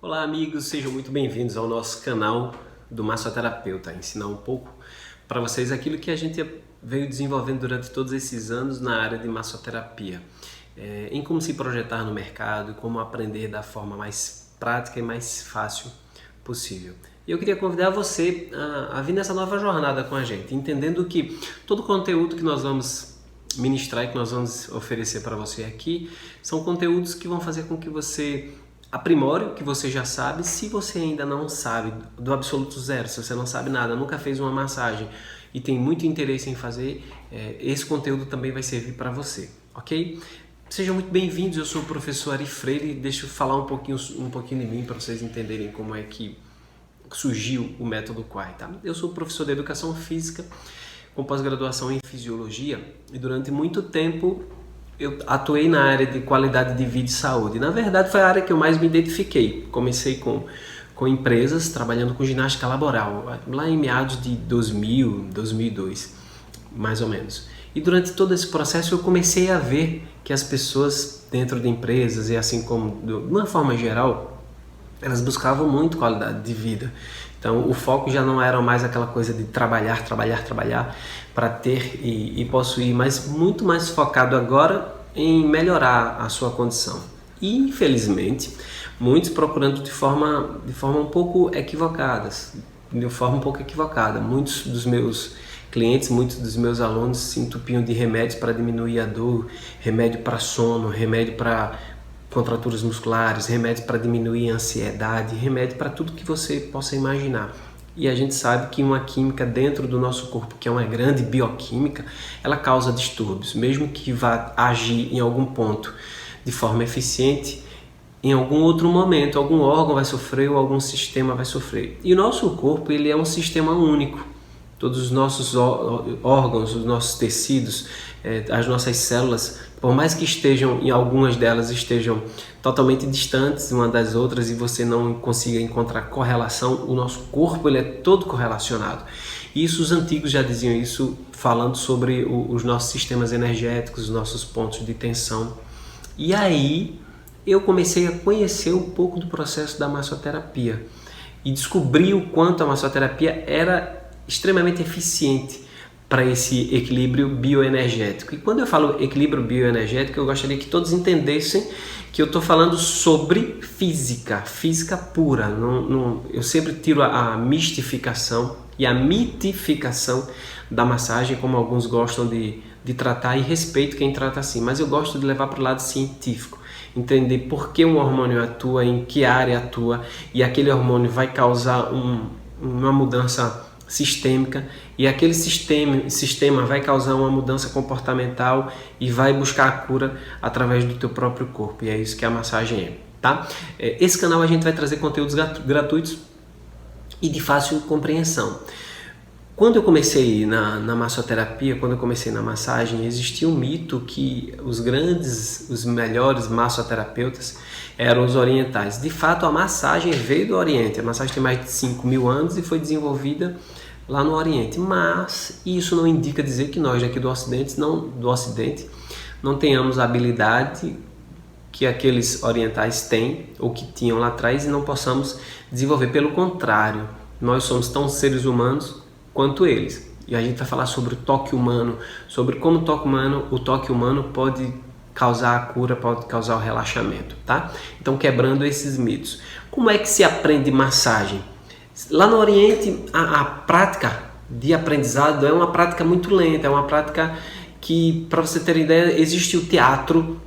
Olá amigos, sejam muito bem-vindos ao nosso canal do Massoterapeuta, ensinar um pouco para vocês aquilo que a gente veio desenvolvendo durante todos esses anos na área de massoterapia, em como se projetar no mercado, como aprender da forma mais prática e mais fácil possível. E eu queria convidar você a vir nessa nova jornada com a gente, entendendo que todo o conteúdo que nós vamos ministrar e que nós vamos oferecer para você aqui são conteúdos que vão fazer com que você aprimore o que você já sabe. Se você ainda não sabe do absoluto zero, se você não sabe nada, nunca fez uma massagem e tem muito interesse em fazer, esse conteúdo também vai servir para você, ok? Sejam muito bem-vindos, eu sou o professor Ari Freire e deixa eu falar um pouquinho de mim para vocês entenderem como é que surgiu o método Quai, tá? Eu sou professor de Educação Física com pós-graduação em Fisiologia e durante muito tempo eu atuei na área de qualidade de vida e saúde. Na verdade, foi a área que eu mais me identifiquei. Comecei com empresas, trabalhando com ginástica laboral, lá em meados de 2000, 2002, mais ou menos. E durante todo esse processo eu comecei a ver que as pessoas dentro de empresas, e assim como de uma forma geral, elas buscavam muito qualidade de vida. Então o foco já não era mais aquela coisa de trabalhar para ter e possuir, mas muito mais focado agora em melhorar a sua condição. E infelizmente, muitos procurando de forma um pouco equivocada. Muitos dos meus clientes, muitos dos meus alunos se entupiam de remédios para diminuir a dor, remédio para sono, remédio para contraturas musculares, remédio para diminuir a ansiedade, remédio para tudo que você possa imaginar. E a gente sabe que uma química dentro do nosso corpo, que é uma grande bioquímica, ela causa distúrbios. Mesmo que vá agir em algum ponto de forma eficiente, em algum outro momento, algum órgão vai sofrer ou algum sistema vai sofrer. E o nosso corpo, ele é um sistema único. Todos os nossos órgãos, os nossos tecidos, as nossas células, por mais que estejam, em algumas delas estejam totalmente distantes uma das outras e você não consiga encontrar correlação, o nosso corpo ele é todo correlacionado. E isso, os antigos já diziam isso, falando sobre os nossos sistemas energéticos, os nossos pontos de tensão. E aí eu comecei a conhecer um pouco do processo da massoterapia e descobri o quanto a massoterapia era extremamente eficiente para esse equilíbrio bioenergético. E quando eu falo equilíbrio bioenergético, eu gostaria que todos entendessem que eu estou falando sobre física pura. Eu sempre tiro a mistificação e a mitificação da massagem, como alguns gostam de tratar, e respeito quem trata assim, mas eu gosto de levar para o lado científico, entender por que um hormônio atua, em que área atua, e aquele hormônio vai causar uma mudança sistêmica, e aquele sistema vai causar uma mudança comportamental e vai buscar a cura através do teu próprio corpo, e é isso que a massagem é, tá? Esse canal a gente vai trazer conteúdos gratuitos e de fácil compreensão. Quando eu comecei na massoterapia, quando eu comecei na massagem, existia um mito que os melhores massoterapeutas eram os orientais. De fato, a massagem veio do Oriente. A massagem tem mais de 5.000 anos e foi desenvolvida lá no Oriente. Mas isso não indica dizer que nós aqui do Ocidente não tenhamos a habilidade que aqueles orientais têm ou que tinham lá atrás e não possamos desenvolver. Pelo contrário, nós somos tão seres humanos quanto eles. E a gente vai falar sobre o toque humano, sobre como o toque humano pode causar a cura, pode causar o relaxamento, tá? Então, quebrando esses mitos. Como é que se aprende massagem? Lá no Oriente, a prática de aprendizado é uma prática muito lenta, é uma prática que, para você ter ideia, existe o teatro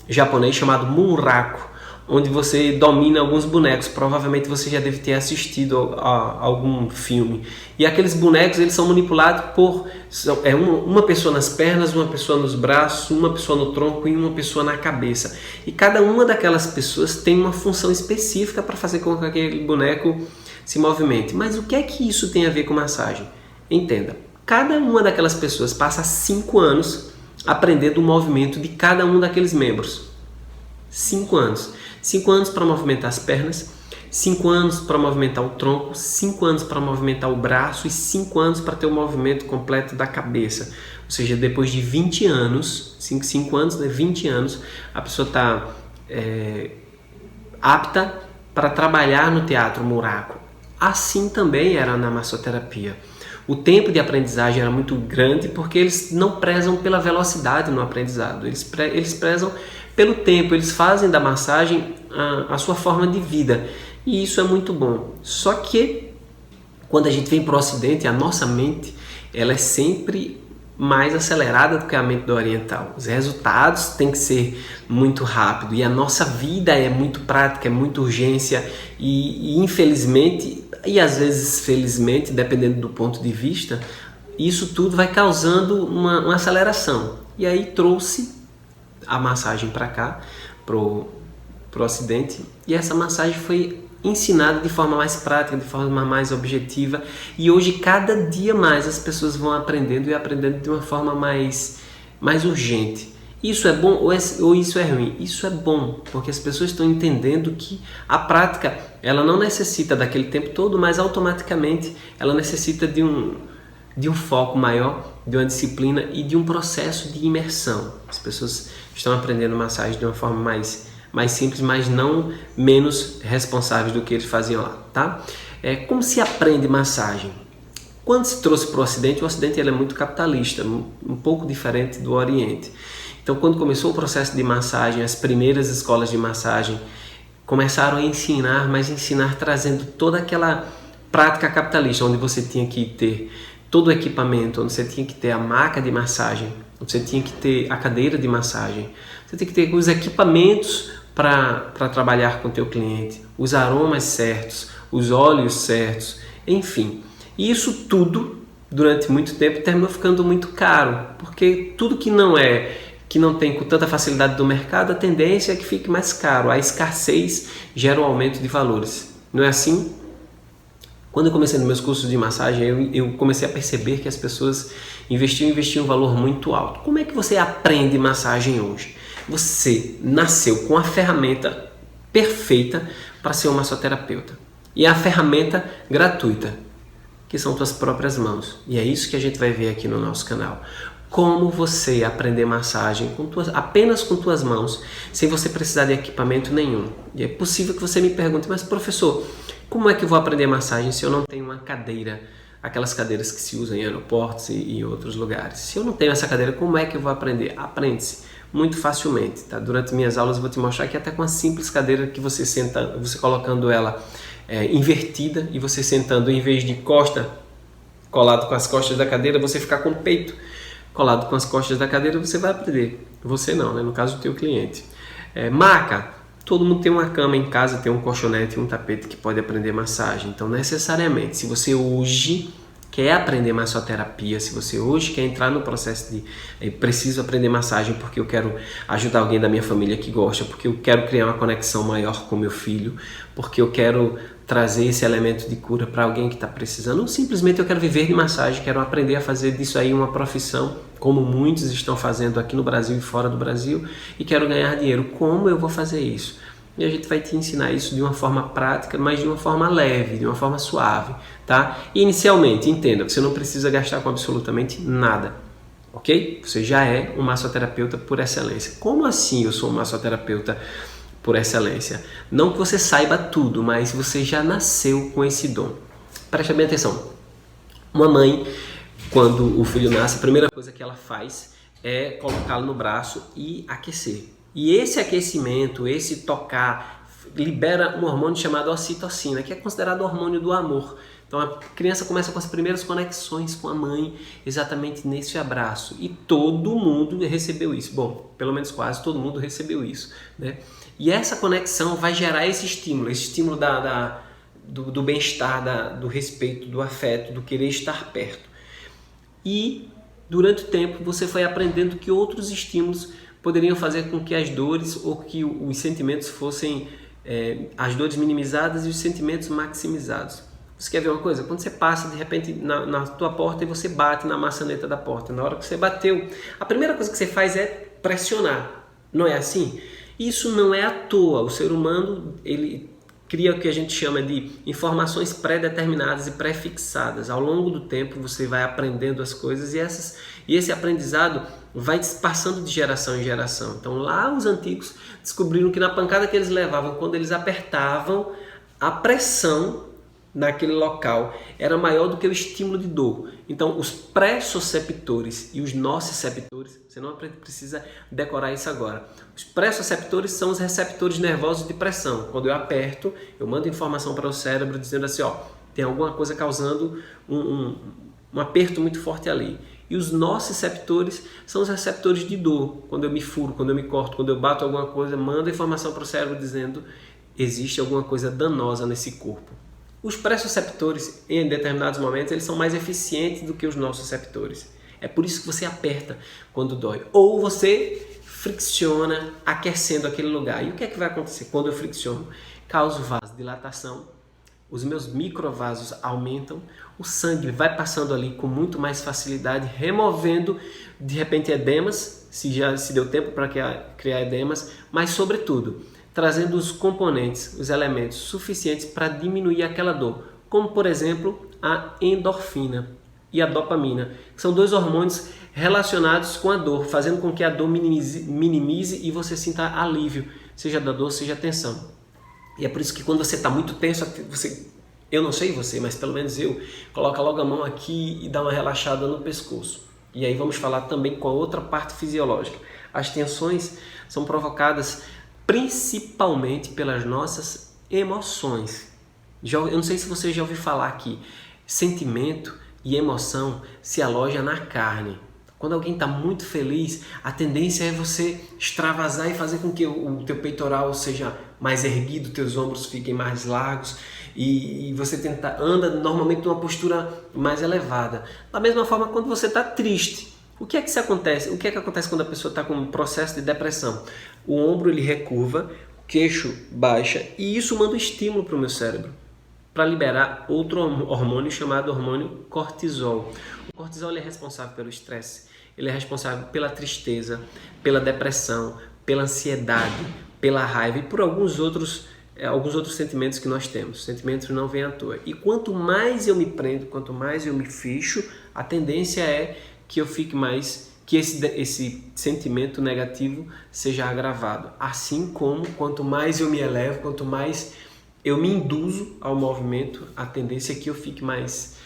japonês chamado Munraku, onde você domina alguns bonecos. Provavelmente você já deve ter assistido a algum filme. E aqueles bonecos, eles são manipulados por uma pessoa nas pernas, uma pessoa nos braços, uma pessoa no tronco e uma pessoa na cabeça. E cada uma daquelas pessoas tem uma função específica para fazer com que aquele boneco se movimente. Mas o que é que isso tem a ver com massagem? Entenda, cada uma daquelas pessoas passa 5 anos aprendendo o movimento de cada um daqueles membros. 5 anos. 5 anos para movimentar as pernas, 5 anos para movimentar o tronco, 5 anos para movimentar o braço e 5 anos para ter o movimento completo da cabeça. Ou seja, depois de 20 anos, 5 anos, né, 20 anos, a pessoa está apta para trabalhar no teatro Muraco. Assim também era na massoterapia. O tempo de aprendizagem era muito grande porque eles não prezam pela velocidade no aprendizado, eles prezam pelo tempo, eles fazem da massagem a sua forma de vida, e isso é muito bom. Só que quando a gente vem para o Ocidente, a nossa mente ela é sempre mais acelerada do que a mente do oriental. Os resultados têm que ser muito rápido e a nossa vida é muito prática, é muita urgência e infelizmente, e às vezes felizmente, dependendo do ponto de vista, isso tudo vai causando uma aceleração. E aí trouxe a massagem para cá, pro Ocidente, e essa massagem foi ensinada de forma mais prática, de forma mais objetiva, e hoje cada dia mais as pessoas vão aprendendo e aprendendo de uma forma mais urgente. Isso é bom ou isso é ruim? Isso é bom, porque as pessoas estão entendendo que a prática ela não necessita daquele tempo todo, mas automaticamente ela necessita de um foco maior, de uma disciplina e de um processo de imersão. As pessoas estão aprendendo massagem de uma forma mais simples, mas não menos responsáveis do que eles faziam lá, tá? Como se aprende massagem? Quando se trouxe para o Ocidente ele é muito capitalista, um pouco diferente do Oriente. Então, quando começou o processo de massagem, as primeiras escolas de massagem começaram a ensinar, mas ensinar trazendo toda aquela prática capitalista, onde você tinha que ter todo o equipamento, onde você tinha que ter a maca de massagem, onde você tinha que ter a cadeira de massagem, você tem que ter os equipamentos para trabalhar com o teu cliente, os aromas certos, os óleos certos, enfim. E isso tudo, durante muito tempo, terminou ficando muito caro, porque tudo que não tem com tanta facilidade do mercado, a tendência é que fique mais caro. A escassez gera um aumento de valores. Não é assim? Quando eu comecei nos meus cursos de massagem, eu comecei a perceber que as pessoas investiam um valor muito alto. Como é que você aprende massagem hoje? Você nasceu com a ferramenta perfeita para ser um massoterapeuta. E a ferramenta gratuita, que são tuas próprias mãos. E é isso que a gente vai ver aqui no nosso canal. Como você aprender massagem apenas com tuas mãos, sem você precisar de equipamento nenhum. E é possível que você me pergunte, mas professor, como é que eu vou aprender massagem se eu não tenho uma cadeira? Aquelas cadeiras que se usam em aeroportos e em outros lugares. Se eu não tenho essa cadeira, como é que eu vou aprender? Aprende-se muito facilmente, tá? Durante minhas aulas eu vou te mostrar que até com a simples cadeira que você senta, você colocando ela invertida e você sentando em vez de costa colado com as costas da cadeira, você ficar com o peito colado com as costas da cadeira, você vai aprender. Você não, né? No caso do teu cliente. Maca, todo mundo tem uma cama em casa, tem um colchonete e um tapete que pode aprender massagem. Então, necessariamente, se você hoje quer aprender massoterapia, se você hoje quer entrar no processo de preciso aprender massagem porque eu quero ajudar alguém da minha família que gosta, porque eu quero criar uma conexão maior com meu filho, porque eu quero trazer esse elemento de cura para alguém que está precisando, ou simplesmente eu quero viver de massagem, quero aprender a fazer disso aí uma profissão, como muitos estão fazendo aqui no Brasil e fora do Brasil, e quero ganhar dinheiro. Como eu vou fazer isso? E a gente vai te ensinar isso de uma forma prática, mas de uma forma leve, de uma forma suave, tá? E inicialmente, entenda, você não precisa gastar com absolutamente nada, ok? Você já é um massoterapeuta por excelência. Como assim eu sou um massoterapeuta por excelência? Não que você saiba tudo, mas você já nasceu com esse dom. Preste bem atenção. Uma mãe, quando o filho nasce, a primeira coisa que ela faz é colocá-lo no braço e aquecer. E esse aquecimento, esse tocar, libera um hormônio chamado ocitocina, que é considerado o hormônio do amor. Então a criança começa com as primeiras conexões com a mãe exatamente nesse abraço. E todo mundo recebeu isso. Bom, pelo menos quase todo mundo recebeu isso, né? E essa conexão vai gerar esse estímulo do bem-estar, do respeito, do afeto, do querer estar perto. E durante o tempo você foi aprendendo que outros estímulos poderiam fazer com que as dores ou que os sentimentos fossem as dores minimizadas e os sentimentos maximizados. Você quer ver uma coisa? Quando você passa de repente na tua porta e você bate na maçaneta da porta, na hora que você bateu, a primeira coisa que você faz é pressionar. Não é assim? Isso não é à toa. O ser humano, ele cria o que a gente chama de informações pré-determinadas e pré-fixadas. Ao longo do tempo você vai aprendendo as coisas e esse aprendizado vai passando de geração em geração. Então lá os antigos descobriram que na pancada que eles levavam, quando eles apertavam, a pressão naquele local era maior do que o estímulo de dor. Então os pressoceptores e os nociceptores, você não precisa decorar isso agora. Os pressoceptores são os receptores nervosos de pressão. Quando eu aperto, eu mando informação para o cérebro dizendo assim, ó, tem alguma coisa causando um aperto muito forte ali. E os nociceptores são os receptores de dor. Quando eu me furo, quando eu me corto, quando eu bato alguma coisa, manda informação para o cérebro dizendo existe alguma coisa danosa nesse corpo. Os pressoceptores, em determinados momentos, eles são mais eficientes do que os nociceptores. É por isso que você aperta quando dói. Ou você fricciona aquecendo aquele lugar. E o que é que vai acontecer quando eu fricciono? Causa vasodilatação, os meus microvasos aumentam, o sangue vai passando ali com muito mais facilidade, removendo, de repente, edemas, se deu tempo para criar edemas, mas, sobretudo, trazendo os componentes, os elementos suficientes para diminuir aquela dor, como por exemplo a endorfina e a dopamina, que são dois hormônios relacionados com a dor, fazendo com que a dor minimize e você sinta alívio, seja da dor, seja tensão. E é por isso que quando você está muito tenso, eu não sei você, mas pelo menos eu, coloca logo a mão aqui e dá uma relaxada no pescoço. E aí vamos falar também com a outra parte fisiológica. As tensões são provocadas principalmente pelas nossas emoções. Eu não sei se você já ouviu falar aqui, sentimento e emoção se alojam na carne. Quando alguém está muito feliz, a tendência é você extravasar e fazer com que o teu peitoral seja mais erguido, teus ombros fiquem mais largos e você anda normalmente numa postura mais elevada. Da mesma forma, quando você está triste, o que é que acontece? O que é que acontece quando a pessoa está com um processo de depressão? O ombro ele recurva, o queixo baixa e isso manda um estímulo para o meu cérebro para liberar outro hormônio chamado hormônio cortisol. O cortisol ele é responsável pelo estresse, ele é responsável pela tristeza, pela depressão, pela ansiedade, pela raiva e por alguns outros sentimentos que nós temos. Sentimentos não vêm à toa. E quanto mais eu me prendo, quanto mais eu me fecho, a tendência é que eu fique mais, que esse sentimento negativo seja agravado. Assim como quanto mais eu me elevo, quanto mais eu me induzo ao movimento, a tendência é que eu fique mais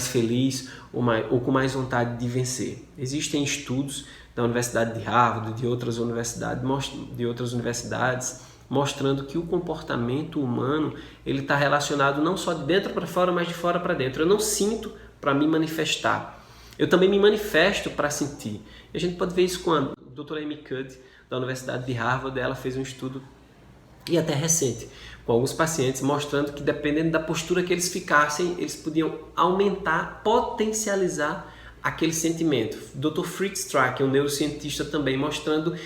feliz ou com mais vontade de vencer. Existem estudos da Universidade de Harvard, de outras universidades, mostrando que o comportamento humano ele está relacionado não só de dentro para fora, mas de fora para dentro. Eu não sinto para me manifestar. Eu também me manifesto para sentir. E a gente pode ver isso com a doutora Amy Cuddy, da Universidade de Harvard. Ela fez um estudo, e até recente, com alguns pacientes, mostrando que dependendo da postura que eles ficassem, eles podiam aumentar, potencializar aquele sentimento. Dr. Fritz Strack, um neurocientista também, mostrando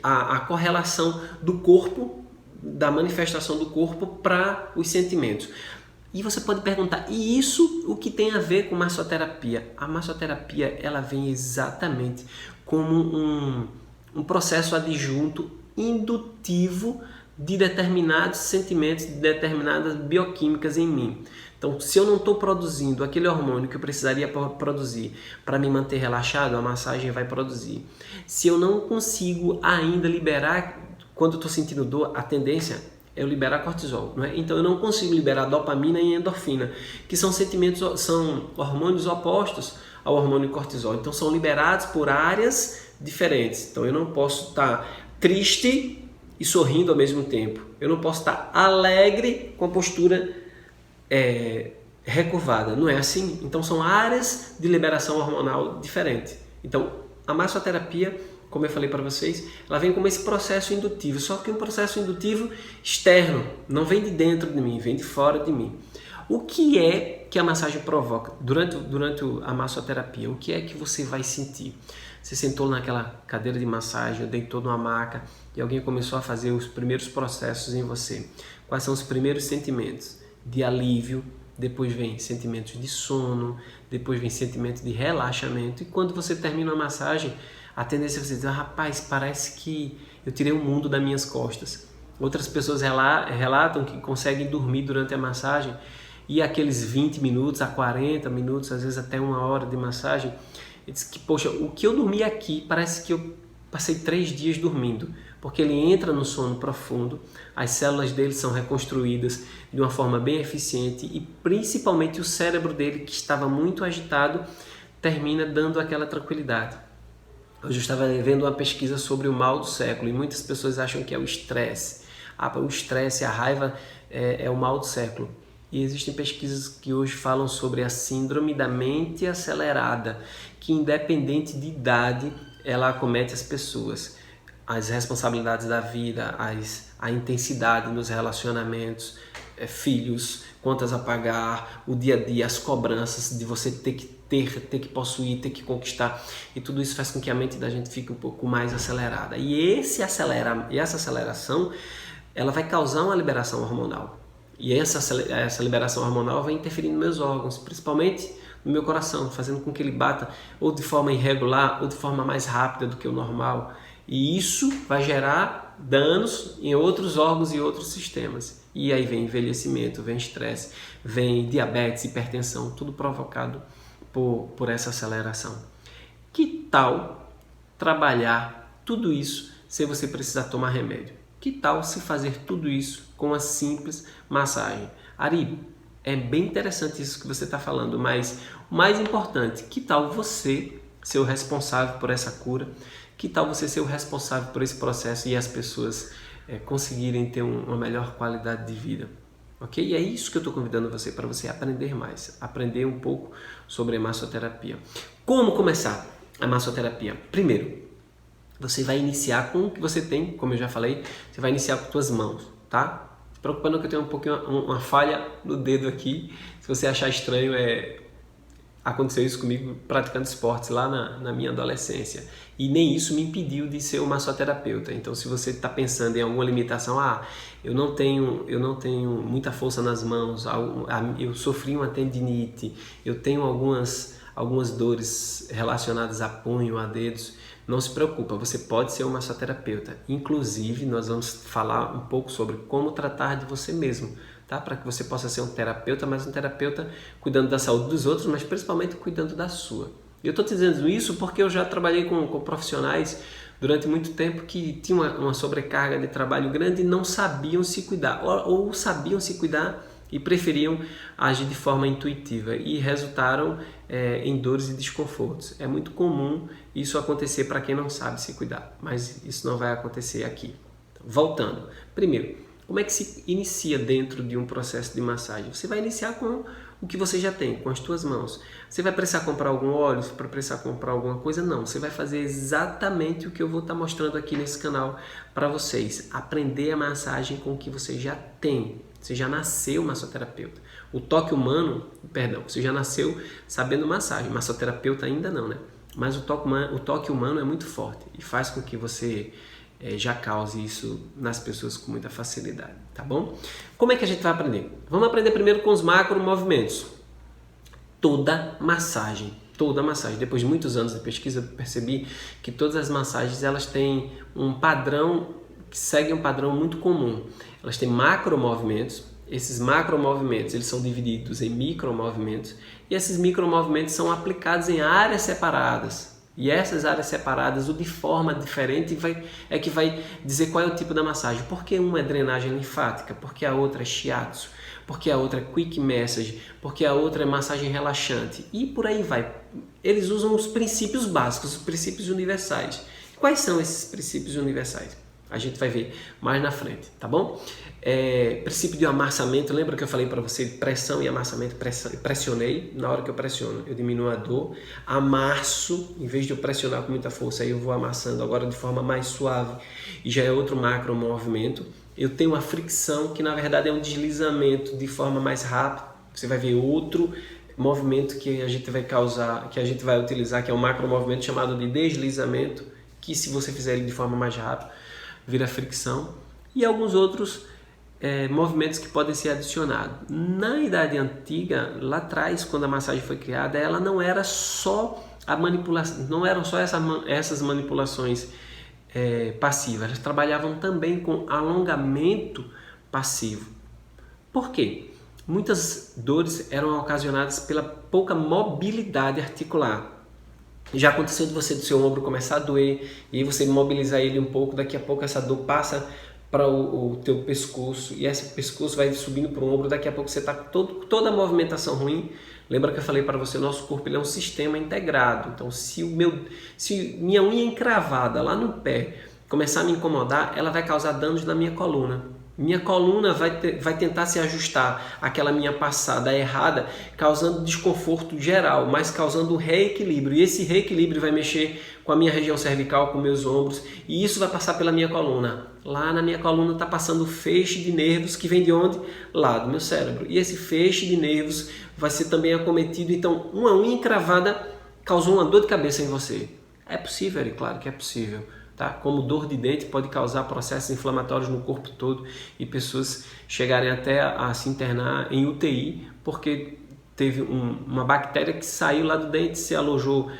a correlação do corpo, da manifestação do corpo para os sentimentos. E você pode perguntar, e isso o que tem a ver com massoterapia? A massoterapia ela vem exatamente como um processo adjunto indutivo de determinados sentimentos, de determinadas bioquímicas em mim. Então, se eu não estou produzindo aquele hormônio que eu precisaria produzir para me manter relaxado, a massagem vai produzir. Se eu não consigo ainda liberar, quando eu estou sentindo dor, a tendência é eu liberar cortisol, não é? Então eu não consigo liberar dopamina e endorfina, que são são hormônios opostos ao hormônio cortisol. Então são liberados por áreas diferentes. Então eu não posso estar triste e sorrindo ao mesmo tempo. Eu não posso estar alegre com a postura recurvada. Não é assim? Então são áreas de liberação hormonal diferentes. Então a massoterapia, como eu falei para vocês, ela vem como esse processo indutivo, só que um processo indutivo externo, não vem de dentro de mim, vem de fora de mim. O que é que a massagem provoca durante a massoterapia? O que é que você vai sentir? Você sentou naquela cadeira de massagem, deitou numa maca e alguém começou a fazer os primeiros processos em você. Quais são os primeiros sentimentos? De alívio, depois vem sentimentos de sono, depois vem sentimentos de relaxamento. E quando você termina a massagem, a tendência é você dizer, rapaz, parece que eu tirei o mundo das minhas costas. Outras pessoas relatam que conseguem dormir durante a massagem e aqueles 20 minutos a 40 minutos, às vezes até 1 hora de massagem, diz que, poxa, o que eu dormi aqui parece que eu passei 3 dias dormindo, porque ele entra no sono profundo, as células dele são reconstruídas de uma forma bem eficiente e principalmente o cérebro dele, que estava muito agitado, termina dando aquela tranquilidade. Hoje eu estava vendo uma pesquisa sobre o mal do século e muitas pessoas acham que é o estresse. O estresse, a raiva é o mal do século. E existem pesquisas que hoje falam sobre a síndrome da mente acelerada, que independente de idade, ela acomete as pessoas. As responsabilidades da vida, a intensidade nos relacionamentos, filhos, contas a pagar, o dia a dia, as cobranças de você ter que possuir, ter que conquistar, e tudo isso faz com que a mente da gente fique um pouco mais acelerada. E essa aceleração, ela vai causar uma liberação hormonal. E essa liberação hormonal vai interferir nos meus órgãos, principalmente no meu coração, fazendo com que ele bata ou de forma irregular ou de forma mais rápida do que o normal. E isso vai gerar danos em outros órgãos e outros sistemas. E aí vem envelhecimento, vem estresse, vem diabetes, hipertensão, tudo provocado por essa aceleração. Que tal trabalhar tudo isso sem você precisar tomar remédio? Que tal se fazer tudo isso com uma simples massagem? Ari, é bem interessante isso que você está falando, mas o mais importante, que tal você ser o responsável por essa cura? Que tal você ser o responsável por esse processo e as pessoas conseguirem ter uma melhor qualidade de vida? Ok? E é isso que eu estou convidando você para você aprender mais, aprender um pouco sobre a massoterapia. Como começar a massoterapia? Primeiro, você vai iniciar com o que você tem, como eu já falei, você vai iniciar com suas mãos, tá? Se preocupa não que eu tenho um pouquinho uma falha no dedo aqui. Se você achar estranho, aconteceu isso comigo praticando esportes lá na minha adolescência. E nem isso me impediu de ser um massoterapeuta. Então, se você está pensando em alguma limitação, eu não tenho muita força nas mãos, eu sofri uma tendinite, eu tenho algumas dores relacionadas a punho, a dedos, não se preocupa, você pode ser um massoterapeuta. Inclusive, nós vamos falar um pouco sobre como tratar de você mesmo, tá? Para que você possa ser um terapeuta, mas um terapeuta cuidando da saúde dos outros, mas principalmente cuidando da sua. Eu estou te dizendo isso porque eu já trabalhei com profissionais durante muito tempo que tinham uma sobrecarga de trabalho grande e não sabiam se cuidar, ou sabiam se cuidar e preferiam agir de forma intuitiva e resultaram em dores e desconfortos. É muito comum isso acontecer para quem não sabe se cuidar, mas isso não vai acontecer aqui. Voltando, primeiro, como é que se inicia dentro de um processo de massagem? Você vai iniciar com o que você já tem, com as suas mãos. Você vai precisar comprar algum óleo, para precisar comprar alguma coisa? Não, você vai fazer exatamente o que eu vou estar mostrando aqui nesse canal para vocês. Aprender a massagem com o que você já tem. Você já nasceu massoterapeuta. O toque humano, você já nasceu sabendo massagem. Massoterapeuta ainda não, né? Mas o toque humano é muito forte e faz com que você já cause isso nas pessoas com muita facilidade, tá bom? Como é que a gente vai aprender? Vamos aprender primeiro com os macromovimentos. Toda massagem, depois de muitos anos de pesquisa, eu percebi que todas as massagens elas têm um padrão, que segue um padrão muito comum. Elas têm macromovimentos. Esses macromovimentos eles são divididos em micromovimentos e esses micromovimentos são aplicados em áreas separadas. E essas áreas separadas, o de forma diferente, é que vai dizer qual é o tipo da massagem. Porque uma é drenagem linfática, porque a outra é shiatsu, porque a outra é quick massage, porque a outra é massagem relaxante. E por aí vai. Eles usam os princípios básicos, os princípios universais. Quais são esses princípios universais? A gente vai ver mais na frente, tá bom? Princípio de amassamento, lembra que eu falei para você pressão e amassamento? Pressionei, na hora que eu pressiono eu diminuo a dor, amasso, em vez de eu pressionar com muita força, aí eu vou amassando agora de forma mais suave e já é outro macro movimento. Eu tenho uma fricção que na verdade é um deslizamento de forma mais rápida, você vai ver outro movimento que a gente vai causar, que a gente vai utilizar, que é um macro movimento chamado de deslizamento, que se você fizer ele de forma mais rápida, vira fricção, e alguns outros movimentos que podem ser adicionados. Na Idade Antiga, lá atrás, quando a massagem foi criada, ela não era só a manipulação, não eram só essas manipulações passiva, elas trabalhavam também com alongamento passivo. Por quê? Muitas dores eram ocasionadas pela pouca mobilidade articular. Já aconteceu de você, do seu ombro começar a doer e você mobilizar ele um pouco, daqui a pouco essa dor passa para o teu pescoço e esse pescoço vai subindo para o ombro, daqui a pouco você está toda a movimentação ruim. Lembra que eu falei para você, nosso corpo ele é um sistema integrado. Então se minha unha encravada lá no pé começar a me incomodar, ela vai causar danos na minha coluna. Minha coluna vai tentar se ajustar àquela minha passada errada, causando desconforto geral, mas causando reequilíbrio. E esse reequilíbrio vai mexer com a minha região cervical, com meus ombros, e isso vai passar pela minha coluna. Lá na minha coluna está passando o feixe de nervos que vem de onde? Lá do meu cérebro. E esse feixe de nervos vai ser também acometido. Então, uma unha encravada causou uma dor de cabeça em você. É possível, Eric? Claro que é possível. Tá? Como dor de dente pode causar processos inflamatórios no corpo todo e pessoas chegarem até a se internar em UTI porque teve uma bactéria que saiu lá do dente, se alojou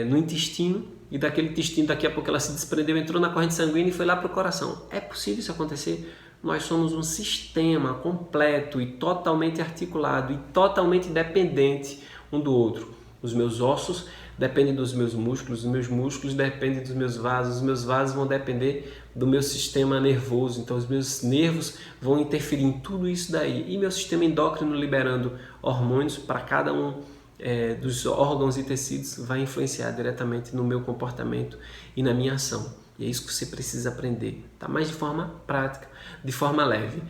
no intestino e daquele intestino daqui a pouco ela se desprendeu, entrou na corrente sanguínea e foi lá para o coração. É possível isso acontecer? Nós somos um sistema completo e totalmente articulado e totalmente dependente um do outro. Os meus ossos dependem dos meus músculos, os meus músculos dependem dos meus vasos, os meus vasos vão depender do meu sistema nervoso, então os meus nervos vão interferir em tudo isso daí. E meu sistema endócrino liberando hormônios para cada um dos órgãos e tecidos vai influenciar diretamente no meu comportamento e na minha ação. E é isso que você precisa aprender, tá? Mas de forma prática, de forma leve.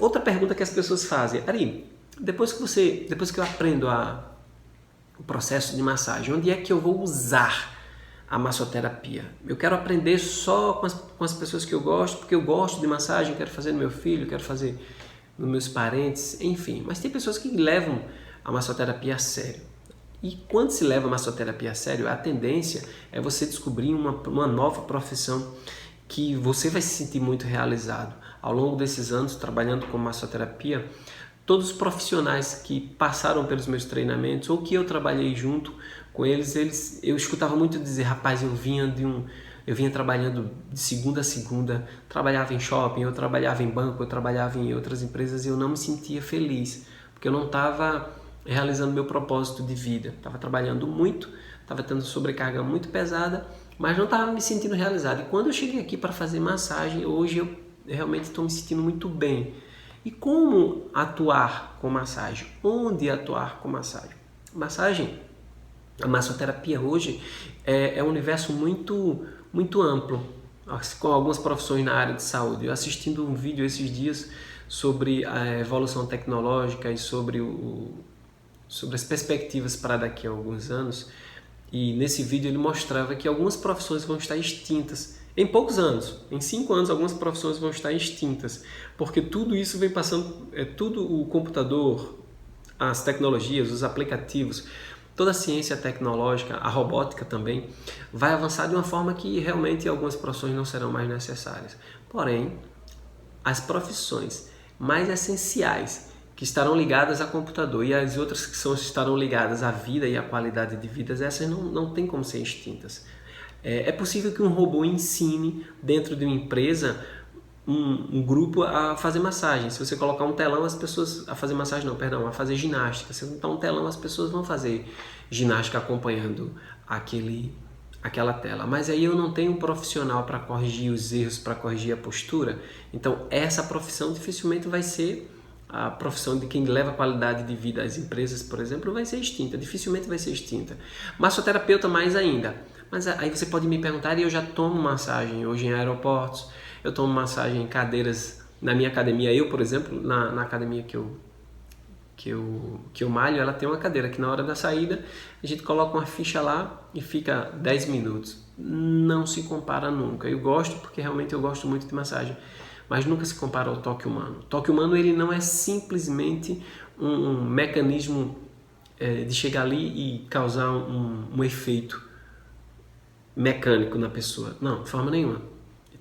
Outra pergunta que as pessoas fazem, Ari, depois que eu aprendo o processo de massagem, onde é que eu vou usar a massoterapia? Eu quero aprender só com as pessoas que eu gosto, porque eu gosto de massagem, quero fazer no meu filho, quero fazer nos meus parentes, enfim. Mas tem pessoas que levam a massoterapia a sério. E quando se leva a massoterapia a sério, a tendência é você descobrir uma nova profissão que você vai se sentir muito realizado. Ao longo desses anos trabalhando com massoterapia, todos os profissionais que passaram pelos meus treinamentos ou que eu trabalhei junto com eles, eu escutava muito dizer, rapaz, eu vinha trabalhando de segunda a segunda, trabalhava em shopping, eu trabalhava em banco, eu trabalhava em outras empresas e eu não me sentia feliz, porque eu não estava realizando meu propósito de vida. Estava trabalhando muito, estava tendo sobrecarga muito pesada, mas não estava me sentindo realizado. E quando eu cheguei aqui para fazer massagem, hoje eu realmente estou me sentindo muito bem. E como atuar com massagem? Onde atuar com massagem? A massoterapia hoje é um universo muito, muito amplo, com algumas profissões na área de saúde. Eu assistindo um vídeo esses dias sobre a evolução tecnológica e sobre as perspectivas para daqui a alguns anos, e nesse vídeo ele mostrava que algumas profissões vão estar extintas em poucos anos. Em 5 anos algumas profissões vão estar extintas, porque tudo isso vem passando, tudo o computador, as tecnologias, os aplicativos, toda a ciência tecnológica, a robótica também, vai avançar de uma forma que realmente algumas profissões não serão mais necessárias. Porém, as profissões mais essenciais que estarão ligadas a computador e as outras que estarão ligadas à vida e à qualidade de vida, essas não tem como ser extintas. É possível que um robô ensine dentro de uma empresa um grupo a fazer massagem. Se você colocar um telão, as pessoas a fazer massagem a fazer ginástica. Se botar um telão, as pessoas vão fazer ginástica acompanhando aquela tela. Mas aí eu não tenho um profissional para corrigir os erros, para corrigir a postura. Então essa profissão dificilmente vai ser a profissão de quem leva a qualidade de vida às empresas, por exemplo, vai ser extinta, dificilmente vai ser extinta. Massoterapeuta mais ainda. Mas aí você pode me perguntar, e eu já tomo massagem hoje em aeroportos, eu tomo massagem em cadeiras na minha academia. Eu, por exemplo, na academia que eu malho, ela tem uma cadeira que na hora da saída a gente coloca uma ficha lá e fica 10 minutos. Não se compara nunca. Eu gosto porque realmente eu gosto muito de massagem, mas nunca se compara ao toque humano. O toque humano ele não é simplesmente um mecanismo de chegar ali e causar um efeito mecânico na pessoa. Não, de forma nenhuma.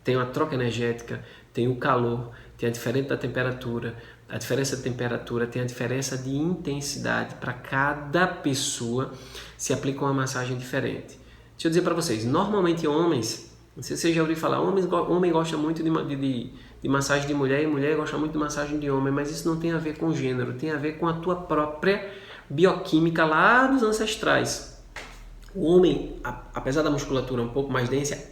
Tem uma troca energética, tem o calor, tem a diferença da temperatura. A diferença de temperatura tem a diferença de intensidade. Para cada pessoa se aplica uma massagem diferente. Deixa eu dizer para vocês, normalmente homens Não sei se você já ouviu falar, homem gosta muito de massagem de mulher e mulher gosta muito de massagem de homem, mas isso não tem a ver com gênero, tem a ver com a tua própria bioquímica lá dos ancestrais. O homem, apesar da musculatura um pouco mais densa,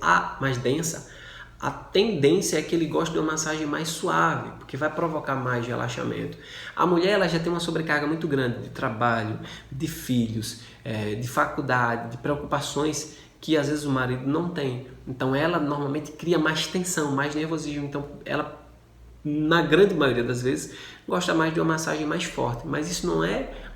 a tendência é que ele goste de uma massagem mais suave, porque vai provocar mais relaxamento. A mulher ela já tem uma sobrecarga muito grande de trabalho, de filhos, de faculdade, de preocupações que às vezes o marido não tem. Então ela normalmente cria mais tensão, mais nervosismo. Então ela, na grande maioria das vezes, gosta mais de uma massagem mais forte. Mas isso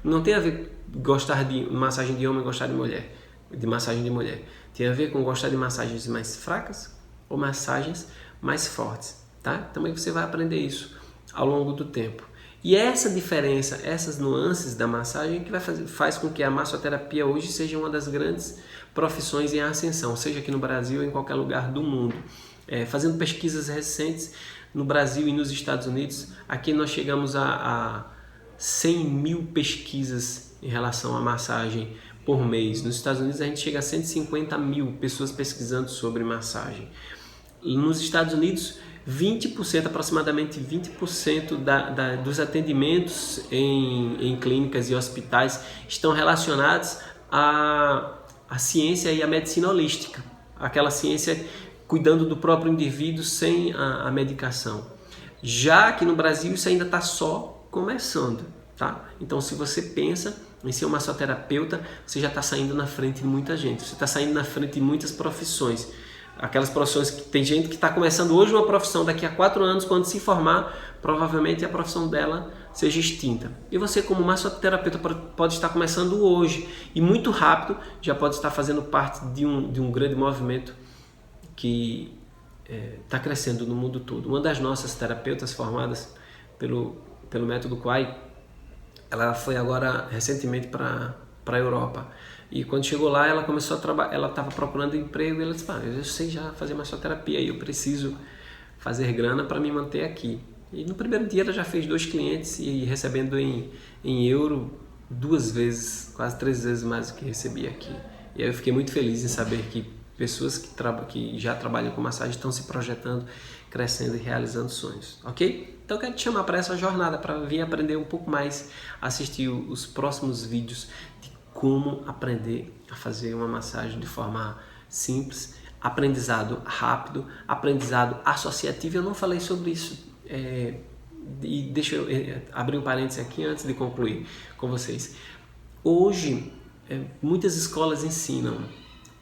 não tem a ver com gostar de massagem de homem e gostar de mulher, de massagem de mulher. Tem a ver com gostar de massagens mais fracas ou massagens mais fortes, tá? Também você vai aprender isso ao longo do tempo. E essa diferença, essas nuances da massagem que faz com que a massoterapia hoje seja uma das grandes profissões em ascensão, seja aqui no Brasil ou em qualquer lugar do mundo. Fazendo pesquisas recentes no Brasil e nos Estados Unidos, aqui nós chegamos a 100 mil pesquisas em relação à massagem por mês. Nos Estados Unidos a gente chega a 150 mil pessoas pesquisando sobre massagem. Nos Estados Unidos, 20%, aproximadamente 20% dos atendimentos em clínicas e hospitais estão relacionados à ciência e à medicina holística, aquela ciência cuidando do próprio indivíduo sem a medicação. Já que no Brasil isso ainda está só começando, tá? Então se você pensa em ser um massoterapeuta, você já está saindo na frente de muita gente, você está saindo na frente de muitas profissões. Aquelas profissões que tem gente que está começando hoje uma profissão, daqui a 4 anos, quando se formar, provavelmente a profissão dela seja extinta. E você, como massoterapeuta, pode estar começando hoje e muito rápido já pode estar fazendo parte de um grande movimento que está crescendo no mundo todo. Uma das nossas terapeutas formadas pelo método Quai, ela foi agora recentemente para a Europa. E quando chegou lá, ela começou a trabalhar, ela estava procurando emprego e ela disse, eu sei já fazer massoterapia e eu preciso fazer grana para me manter aqui. E no primeiro dia ela já fez 2 clientes e recebendo em euro 2 vezes, quase 3 vezes mais do que recebia aqui. E aí eu fiquei muito feliz em saber que pessoas que já trabalham com massagem estão se projetando, crescendo e realizando sonhos, ok? Então eu quero te chamar para essa jornada, para vir aprender um pouco mais, assistir os próximos vídeos de como aprender a fazer uma massagem de forma simples, aprendizado rápido, aprendizado associativo. Eu não falei sobre isso, e deixa eu abrir um parênteses aqui antes de concluir com vocês. Hoje, muitas escolas ensinam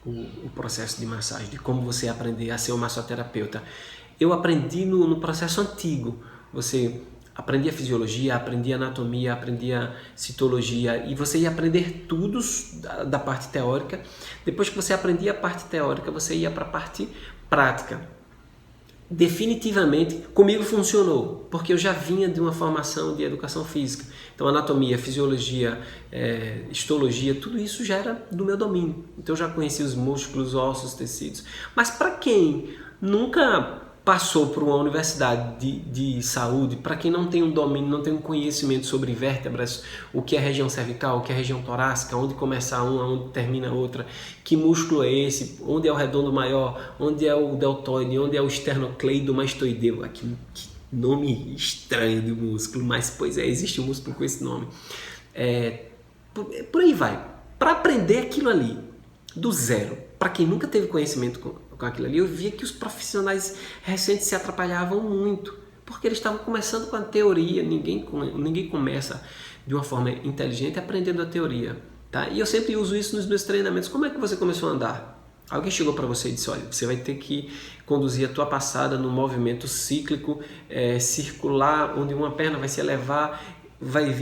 o processo de massagem, de como você aprender a ser um massoterapeuta. Eu aprendi no processo antigo. Você aprendia fisiologia, aprendia anatomia, aprendia citologia e você ia aprender tudo da parte teórica. Depois que você aprendia a parte teórica, você ia para a parte prática. Definitivamente, comigo funcionou, porque eu já vinha de uma formação de educação física. Então, anatomia, fisiologia, histologia, tudo isso já era do meu domínio. Então, eu já conhecia os músculos, ossos, tecidos. Mas para quem nunca passou por uma universidade de saúde, para quem não tem um domínio, não tem um conhecimento sobre vértebras, o que é região cervical, o que é região torácica, onde começa uma, onde termina a outra, que músculo é esse, onde é o redondo maior, onde é o deltoide, onde é o esternocleidomastoideu, que nome estranho de músculo, mas pois existe um músculo com esse nome. Por aí vai. Para aprender aquilo ali, do zero, para quem nunca teve conhecimento com aquilo ali, eu via que os profissionais recentes se atrapalhavam muito, porque eles estavam começando com a teoria. Ninguém começa de uma forma inteligente aprendendo a teoria, tá? E eu sempre uso isso nos meus treinamentos. Como é que você começou a andar? Alguém chegou para você e disse, olha, você vai ter que conduzir a tua passada no movimento cíclico, circular, onde uma perna vai se elevar,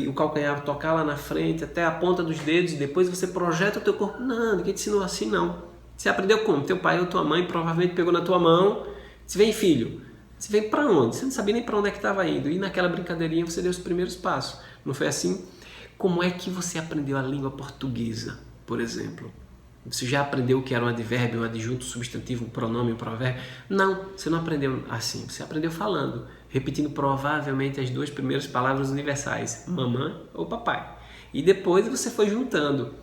o calcanhar tocar lá na frente, até a ponta dos dedos, e depois você projeta o teu corpo. Não, ninguém te ensinou assim, não. Você aprendeu como? Teu pai ou tua mãe provavelmente pegou na tua mão, disse, vem filho. Você vem para onde? Você não sabia nem para onde é que estava indo. E naquela brincadeirinha você deu os primeiros passos. Não foi assim? Como é que você aprendeu a língua portuguesa, por exemplo? Você já aprendeu o que era um advérbio, um adjunto, um substantivo, um pronome, um provérbio? Não, você não aprendeu assim. Você aprendeu falando, repetindo provavelmente as 2 primeiras palavras universais, mamãe ou papai. E depois você foi juntando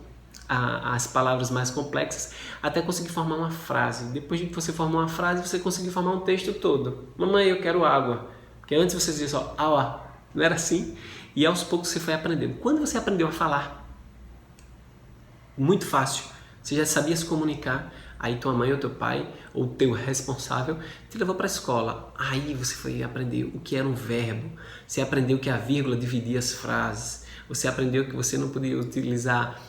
as palavras mais complexas, até conseguir formar uma frase. Depois de que você formar uma frase, você conseguir formar um texto todo. Mamãe, eu quero água. Porque antes você dizia só, água. Não era assim? E aos poucos você foi aprendendo. Quando você aprendeu a falar, muito fácil, você já sabia se comunicar, aí tua mãe ou teu pai, ou teu responsável, te levou para a escola. Aí você foi aprender o que era um verbo, você aprendeu que a vírgula dividia as frases, você aprendeu que você não podia utilizar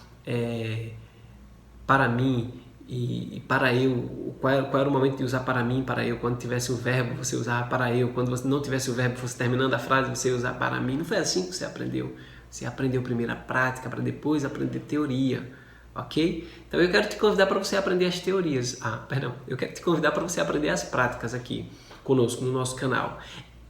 para mim e para eu, qual era o momento de usar para mim e para eu. Quando tivesse o verbo, você usava para eu. Quando você não tivesse o verbo, fosse terminando a frase, você ia usar para mim. Não foi assim que você aprendeu. Você aprendeu primeiro a prática, para depois aprender teoria. Ok? Então eu quero te convidar para você aprender as teorias. Eu quero te convidar para você aprender as práticas aqui conosco no nosso canal.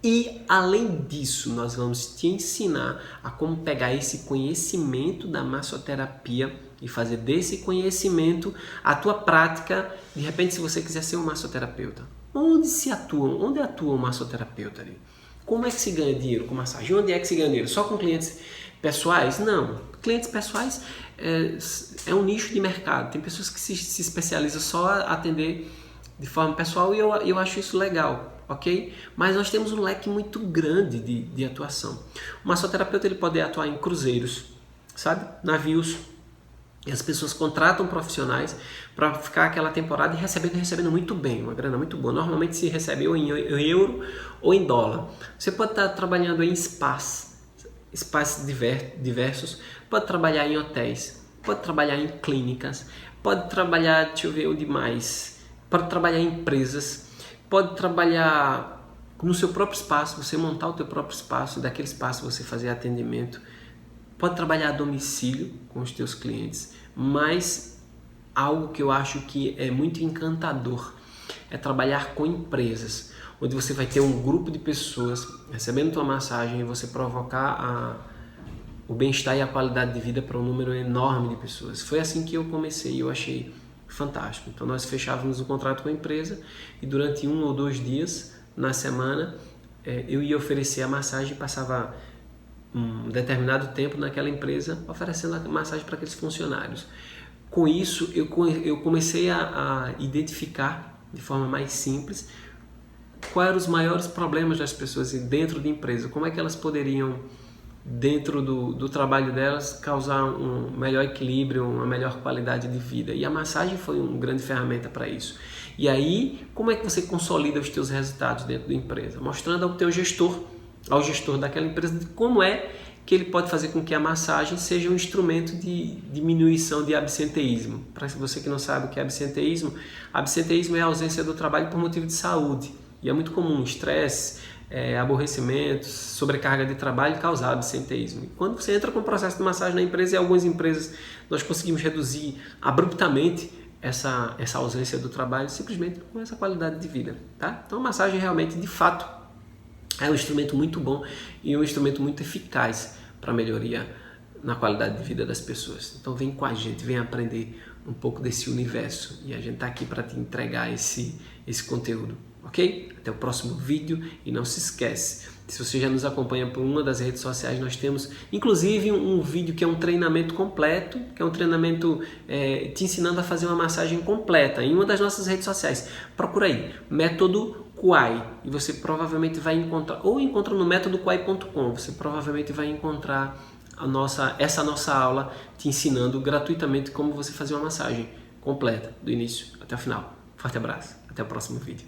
E além disso, nós vamos te ensinar a como pegar esse conhecimento da massoterapia e fazer desse conhecimento a tua prática. De repente, se você quiser ser um massoterapeuta, onde atua um massoterapeuta ali? Como é que se ganha dinheiro com massagem? Onde é que se ganha dinheiro? Só com clientes pessoais? Não. Clientes pessoais é um nicho de mercado. Tem pessoas que se especializam só a atender de forma pessoal e eu acho isso legal, ok? Mas nós temos um leque muito grande de atuação. O massoterapeuta ele pode atuar em cruzeiros, sabe? Navios. E as pessoas contratam profissionais para ficar aquela temporada e recebendo muito bem, uma grana muito boa. Normalmente se recebe ou em euro ou em dólar. Você pode estar trabalhando em spas diversos, pode trabalhar em hotéis, pode trabalhar em clínicas, pode trabalhar, deixa eu ver onde mais, pode trabalhar em empresas, pode trabalhar no seu próprio espaço, você montar o teu próprio espaço, daquele espaço você fazer atendimento, pode trabalhar a domicílio com os teus clientes, mas algo que eu acho que é muito encantador é trabalhar com empresas, onde você vai ter um grupo de pessoas recebendo tua massagem e você provocar o bem-estar e a qualidade de vida para um número enorme de pessoas. Foi assim que eu comecei e eu achei fantástico. Então nós fechávamos um contrato com a empresa e durante 1 ou 2 dias na semana eu ia oferecer a massagem e passava um determinado tempo naquela empresa oferecendo a massagem para aqueles funcionários. Com isso eu comecei a identificar de forma mais simples quais eram os maiores problemas das pessoas dentro de empresa, como é que elas poderiam, dentro do trabalho delas, causar um melhor equilíbrio, uma melhor qualidade de vida. E a massagem foi uma grande ferramenta para isso. E aí, como é que você consolida os teus resultados dentro da empresa? Mostrando ao teu gestor, ao gestor daquela empresa, de como é que ele pode fazer com que a massagem seja um instrumento de diminuição de absenteísmo. Para você que não sabe o que é absenteísmo é a ausência do trabalho por motivo de saúde. E é muito comum estresse, aborrecimentos, sobrecarga de trabalho causar absenteísmo. E quando você entra com o processo de massagem na empresa, e algumas empresas nós conseguimos reduzir abruptamente essa ausência do trabalho simplesmente com essa qualidade de vida. Tá? Então a massagem realmente, de fato, é um instrumento muito bom e um instrumento muito eficaz para melhoria na qualidade de vida das pessoas. Então vem com a gente, vem aprender um pouco desse universo e a gente está aqui para te entregar esse conteúdo. Ok? Até o próximo vídeo e não se esquece, se você já nos acompanha por uma das redes sociais, nós temos inclusive um vídeo que é um treinamento completo, que é um treinamento te ensinando a fazer uma massagem completa em uma das nossas redes sociais. Procura aí, Método Quai, e você provavelmente vai encontrar, ou encontra no métodoquai.com, você provavelmente vai encontrar essa nossa aula te ensinando gratuitamente como você fazer uma massagem completa, do início até o final. Forte abraço, até o próximo vídeo.